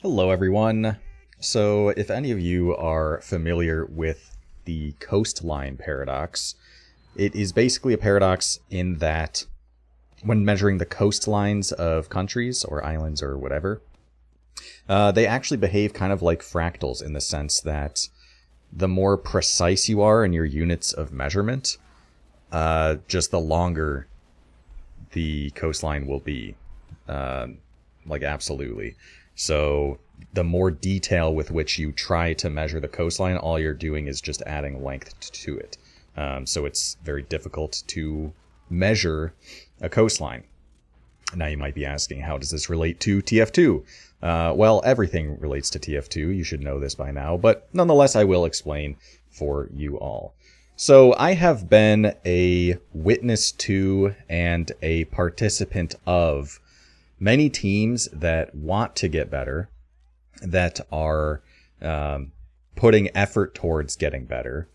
Hello, everyone. So, if any of you are familiar with the coastline paradox, it is basically a paradox in that when measuring the coastlines of countries or islands or whatever, they actually behave kind of like fractals in the sense that the more precise you are in your units of measurement, just the longer the coastline will be. Absolutely. So the more detail with which you try to measure the coastline, all you're doing is just adding length to it. So it's very difficult to measure a coastline. Now you might be asking, how does this relate to TF2? Well, everything relates to TF2. You should know this by now, but nonetheless, I will explain for you all. So I have been a witness to and a participant of many teams that want to get better, that are putting effort towards getting better,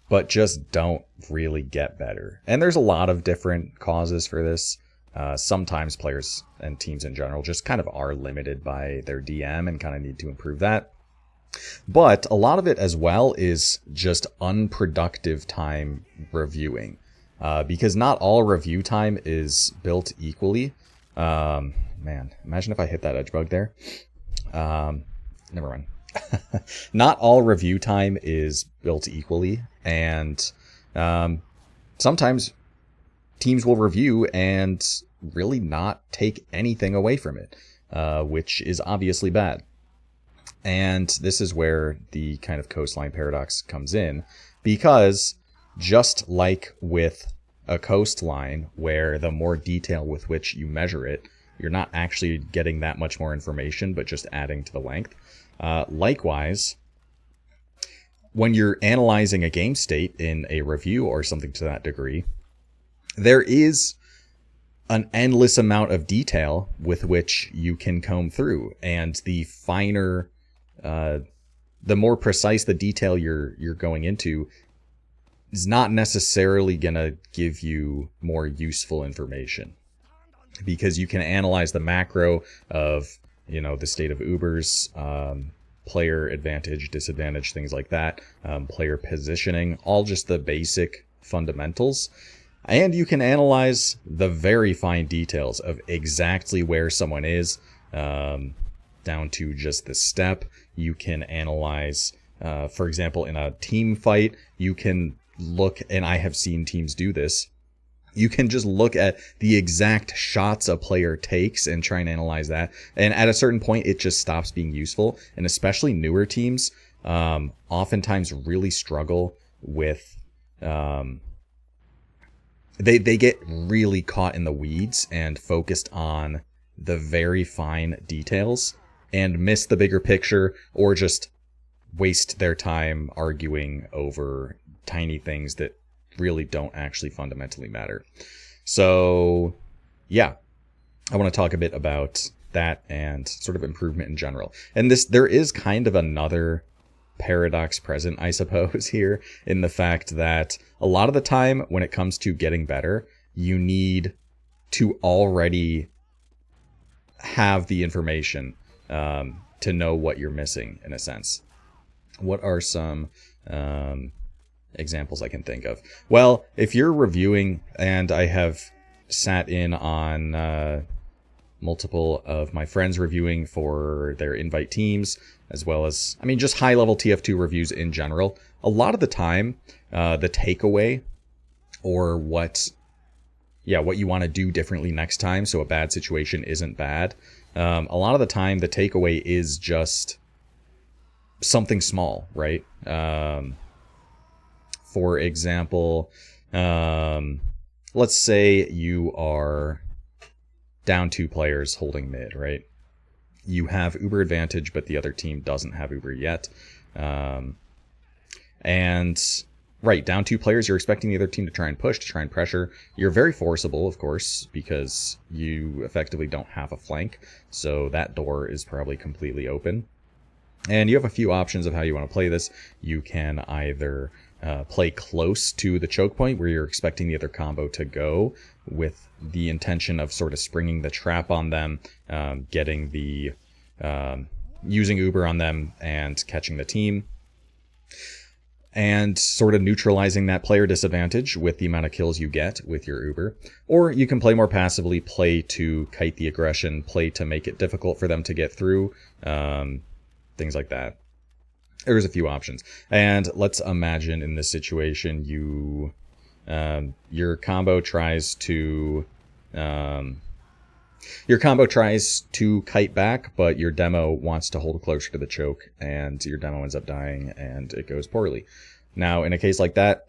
but just don't really get better. And there's a lot of different causes for this. Sometimes players and teams in general just kind of are limited by their DM and kind of need to improve that. But a lot of it as well is just unproductive time reviewing, because not all review time is built equally. Man, imagine if I hit that edge bug there. Never mind. Not all review time is built equally, and sometimes teams will review and really not take anything away from it, which is obviously bad. And this is where the kind of coastline paradox comes in, because just like with a coastline, where the more detail with which you measure it, you're not actually getting that much more information, but just adding to the length. Likewise, when you're analyzing a game state in a review or something to that degree, there is an endless amount of detail with which you can comb through, and the finer, the more precise the detail you're going into is not necessarily going to give you more useful information, because you can analyze the macro of, the state of Ubers, player advantage, disadvantage, things like that, player positioning, all just the basic fundamentals. And you can analyze the very fine details of exactly where someone is, down to just the step. You can analyze, for example, in a team fight, you can look, and I have seen teams do this, you can just look at the exact shots a player takes and try and analyze that. And at a certain point, it just stops being useful. And especially newer teams oftentimes really struggle with... They get really caught in the weeds and focused on the very fine details and miss the bigger picture, or just waste their time arguing over tiny things that really don't actually fundamentally matter. So yeah, I want to talk a bit about that and sort of improvement in general. And there is kind of another paradox present, I suppose, here, in the fact that a lot of the time when it comes to getting better, you need to already have the information to know what you're missing, in a sense. What are some examples I can think of? Well, if you're reviewing, and I have sat in on multiple of my friends reviewing for their invite teams, as well as, just high-level TF2 reviews in general, a lot of the time, the takeaway, or what you want to do differently next time so a bad situation isn't bad, a lot of the time the takeaway is just something small, right? For example, let's say you are down 2 players holding mid, right? You have Uber advantage, but the other team doesn't have Uber yet. Down 2 players, you're expecting the other team to try and push, to try and pressure. You're very forcible, of course, because you effectively don't have a flank, so that door is probably completely open. And you have a few options of how you want to play this. You can either play close to the choke point, where you're expecting the other combo to go, with the intention of sort of springing the trap on them, getting the using Uber on them and catching the team, and sort of neutralizing that player disadvantage with the amount of kills you get with your Uber. Or you can play more passively, play to kite the aggression, play to make it difficult for them to get through, things like that. There's a few options. And let's imagine in this situation, your combo tries to kite back, but your demo wants to hold closer to the choke, and your demo ends up dying, and it goes poorly. Now, in a case like that,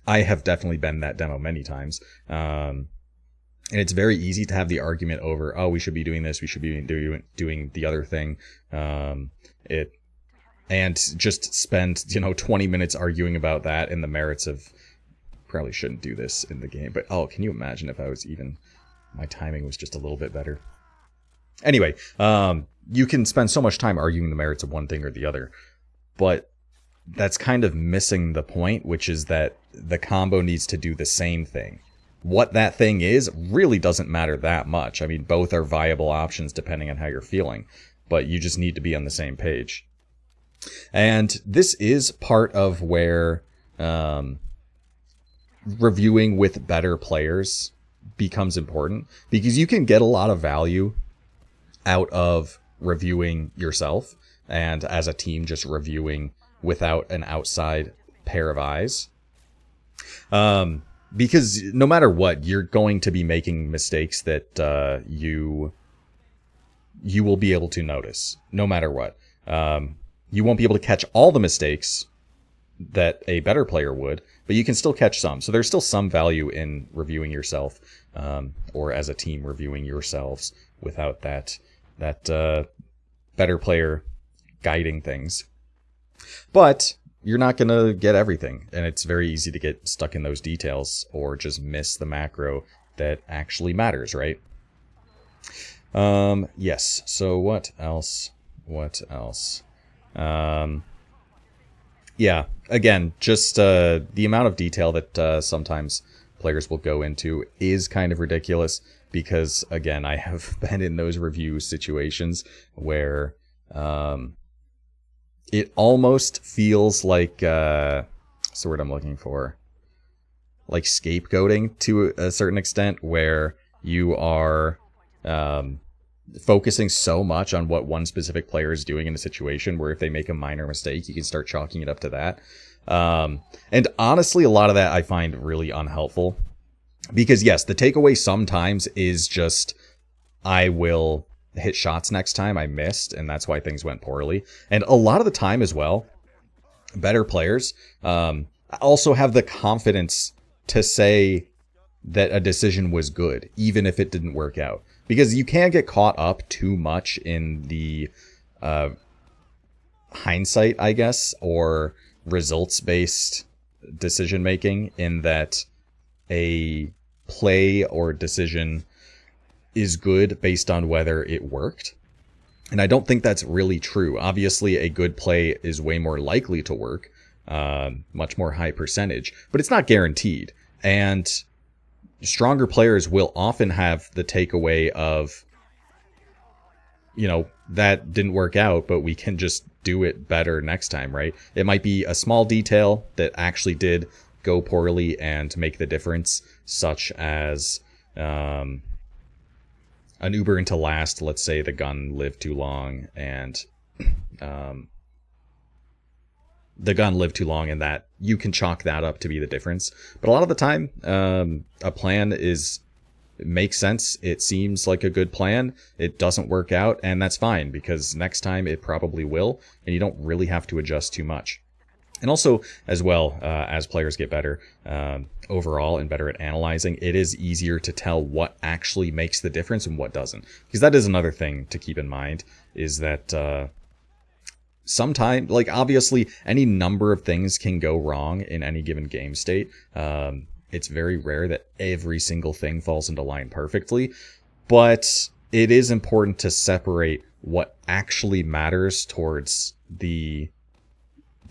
I have definitely been that demo many times. And it's very easy to have the argument over, oh, we should be doing this, we should be doing the other thing. And just spend, 20 minutes arguing about that and the merits of probably shouldn't do this in the game. But, oh, can you imagine if my timing was just a little bit better? Anyway, you can spend so much time arguing the merits of one thing or the other, but that's kind of missing the point, which is that the combo needs to do the same thing. What that thing is really doesn't matter that much. I mean, both are viable options depending on how you're feeling, but you just need to be on the same page. And this is part of where reviewing with better players becomes important, because you can get a lot of value out of reviewing yourself and as a team just reviewing without an outside pair of eyes. Because no matter what, you're going to be making mistakes that you will be able to notice, no matter what. You won't be able to catch all the mistakes that a better player would, but you can still catch some. So there's still some value in reviewing yourself, or as a team reviewing yourselves without that better player guiding things. But you're not going to get everything, and it's very easy to get stuck in those details or just miss the macro that actually matters, right? Yes. So what else? Yeah, again, just the amount of detail that sometimes players will go into is kind of ridiculous, because, again, I have been in those review situations where it almost feels like, what's the word I'm looking for? Like scapegoating to a certain extent, where you are focusing so much on what one specific player is doing in a situation, where if they make a minor mistake, you can start chalking it up to that. And honestly, a lot of that I find really unhelpful, because yes, the takeaway sometimes is just, I will hit shots next time I missed, and that's why things went poorly. And a lot of the time as well, better players also have the confidence to say that a decision was good, even if it didn't work out. Because you can get caught up too much in the hindsight, I guess, or results-based decision-making, in that a play or decision is good based on whether it worked. And I don't think that's really true. Obviously, a good play is way more likely to work, much more high percentage, but it's not guaranteed. And stronger players will often have the takeaway of, that didn't work out, but we can just do it better next time, right? It might be a small detail that actually did go poorly and make the difference, such as an Uber into last. Let's say the gun lived too long, and that you can chalk that up to be the difference. But a lot of the time, a plan makes sense. It seems like a good plan. It doesn't work out, and that's fine, because next time it probably will, and you don't really have to adjust too much. And also, as well, as players get better overall and better at analyzing, it is easier to tell what actually makes the difference and what doesn't. Because that is another thing to keep in mind, is that sometimes, obviously, any number of things can go wrong in any given game state. It's very rare that every single thing falls into line perfectly, but it is important to separate what actually matters towards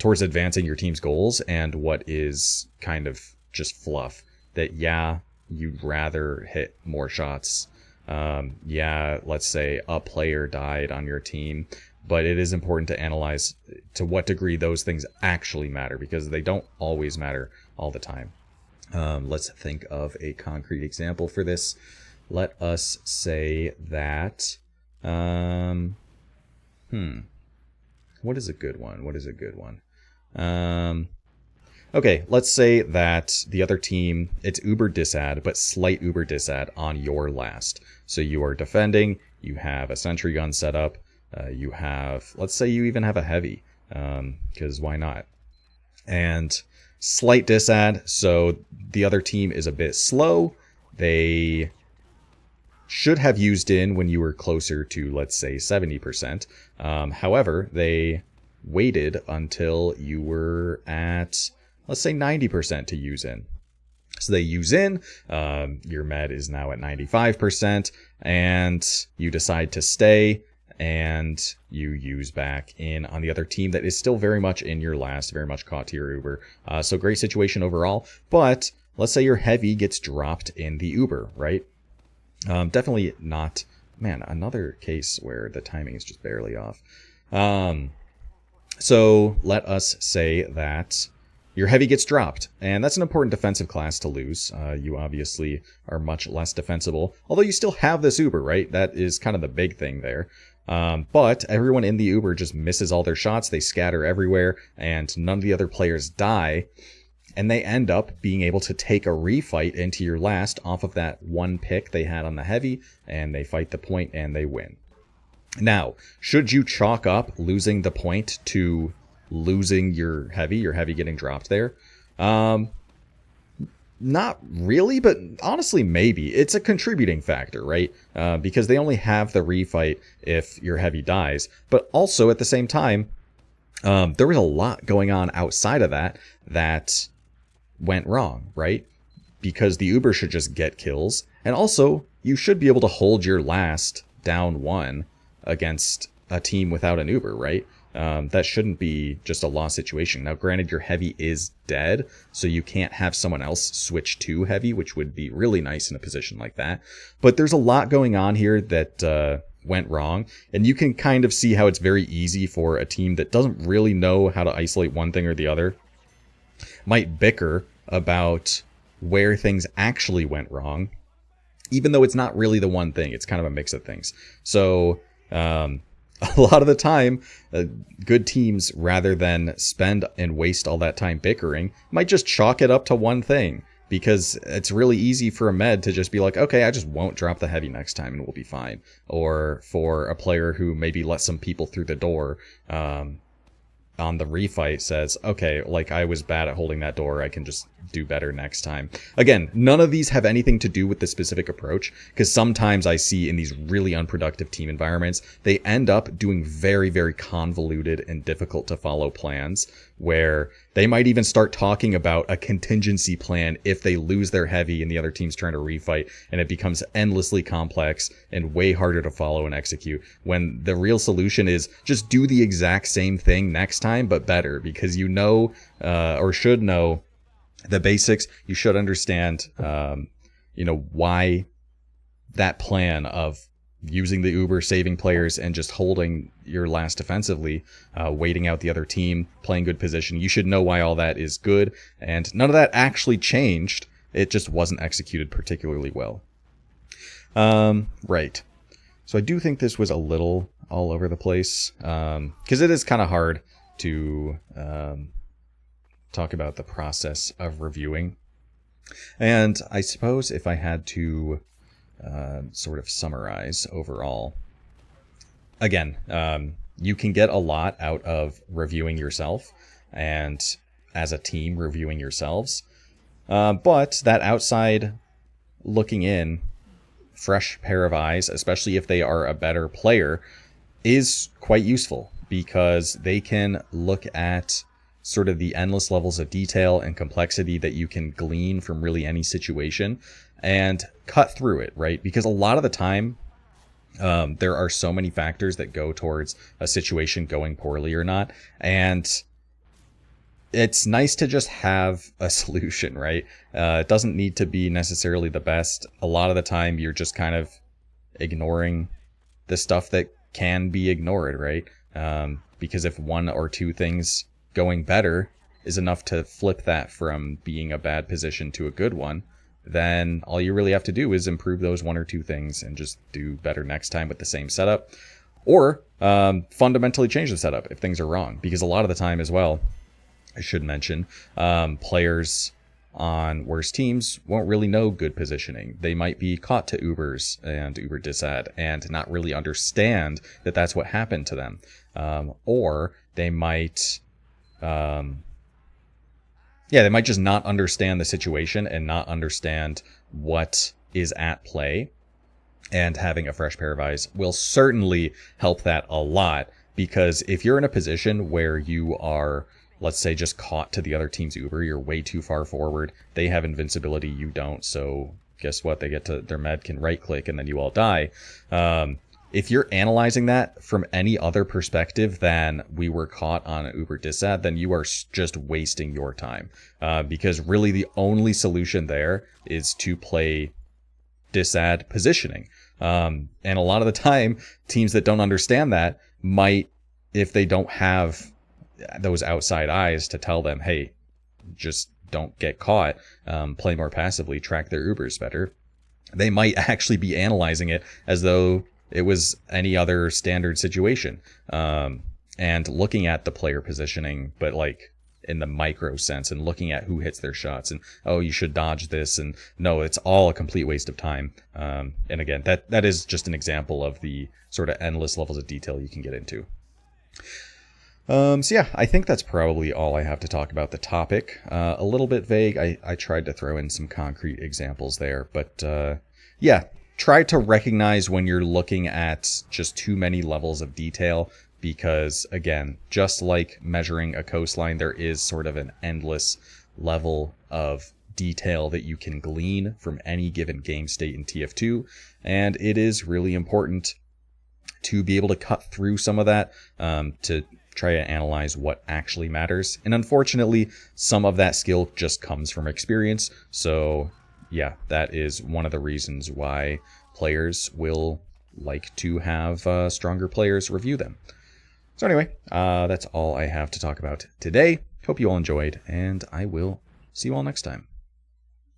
advancing your team's goals and what is kind of just fluff that, yeah, you'd rather hit more shots Yeah, let's say a player died on your team, but it is important to analyze to what degree those things actually matter, because they don't always matter all the time. Let's think of a concrete example for this. Let us say that, what is a good one? Okay, let's say that the other team, it's uber disad, but slight uber disad on your last. So you are defending, you have a sentry gun set up, you have, let's say you even have a heavy, because why not? And slight disad, so the other team is a bit slow. They should have used in when you were closer to, let's say, 70%. However, they waited until you were at, let's say, 90% to use in. So they use in, your med is now at 95%, and you decide to stay, and you use back in on the other team that is still very much in your last, very much caught to your Uber. So great situation overall, but let's say your heavy gets dropped in the Uber, right? Definitely not, man, another case where the timing is just barely off. So let us say that your heavy gets dropped, and that's an important defensive class to lose. You obviously are much less defensible, although you still have this Uber, right? That is kind of the big thing there. But everyone in the Uber just misses all their shots, they scatter everywhere, and none of the other players die, and they end up being able to take a refight into your last off of that one pick they had on the heavy, and they fight the point and they win. Now, should you chalk up losing the point to losing your heavy getting dropped there? Not really, but honestly, maybe. It's a contributing factor, right? Because they only have the refight if your heavy dies. But also, at the same time, there was a lot going on outside of that went wrong, right? Because the Uber should just get kills. And also, you should be able to hold your last down one against a team without an Uber, right? That shouldn't be just a lost situation. Now, granted, your heavy is dead, so you can't have someone else switch to heavy, which would be really nice in a position like that. But there's a lot going on here that went wrong, and you can kind of see how it's very easy for a team that doesn't really know how to isolate one thing or the other, might bicker about where things actually went wrong, even though it's not really the one thing. It's kind of a mix of things. So, a lot of the time, good teams, rather than spend and waste all that time bickering, might just chalk it up to one thing, because it's really easy for a med to just be like, okay, I just won't drop the heavy next time and we'll be fine. Or for a player who maybe let some people through the door, on the refight says, okay, like I was bad at holding that door, I can just do better next time. Again, none of these have anything to do with the specific approach, because sometimes I see in these really unproductive team environments, they end up doing very, very convoluted and difficult to follow plans, where they might even start talking about a contingency plan if they lose their heavy and the other team's trying to refight, and it becomes endlessly complex and way harder to follow and execute, when the real solution is just do the exact same thing next time, but better, because you know, or should know, the basics. You should understand, why that plan of using the Uber, saving players, and just holding your last defensively, waiting out the other team, playing good position. You should know why all that is good, and none of that actually changed. It just wasn't executed particularly well. Right. So I do think this was a little all over the place, because it is kind of hard to talk about the process of reviewing. And I suppose if I had to sort of summarize overall, again, you can get a lot out of reviewing yourself and as a team reviewing yourselves. But that outside looking in, fresh pair of eyes, especially if they are a better player, is quite useful, because they can look at sort of the endless levels of detail and complexity that you can glean from really any situation and cut through it, right? Because a lot of the time, there are so many factors that go towards a situation going poorly or not. And it's nice to just have a solution, right? It doesn't need to be necessarily the best. A lot of the time, you're just kind of ignoring the stuff that can be ignored, right? Because if one or two things going better is enough to flip that from being a bad position to a good one, then all you really have to do is improve those one or two things and just do better next time with the same setup, or fundamentally change the setup if things are wrong. Because a lot of the time as well, I should mention, players on worse teams won't really know good positioning. They might be caught to Ubers and Uber disad and not really understand that that's what happened to them. Or they might, they might just not understand the situation and not understand what is at play. And having a fresh pair of eyes will certainly help that a lot, because if you're in a position where you are, let's say, just caught to the other team's Uber, you're way too far forward, they have invincibility, you don't, so guess what? They get to their med, can right click, and then you all die. If you're analyzing that from any other perspective than we were caught on an Uber disad, then you are just wasting your time. Because really the only solution there is to play disad positioning. And a lot of the time, teams that don't understand that might, if they don't have those outside eyes to tell them, hey, just don't get caught, play more passively, track their Ubers better, they might actually be analyzing it as though it was any other standard situation, and looking at the player positioning, but like in the micro sense, and looking at who hits their shots, and oh, you should dodge this, and no, it's all a complete waste of time. And again, that is just an example of the sort of endless levels of detail you can get into. So yeah, I think that's probably all I have to talk about the topic. A little bit vague. I tried to throw in some concrete examples there, but yeah, try to recognize when you're looking at just too many levels of detail, because again, just like measuring a coastline, there is sort of an endless level of detail that you can glean from any given game state in TF2, and it is really important to be able to cut through some of that, to try to analyze what actually matters. And unfortunately, some of that skill just comes from experience. So yeah, that is one of the reasons why players will like to have stronger players review them. So anyway, that's all I have to talk about today. Hope you all enjoyed, and I will see you all next time.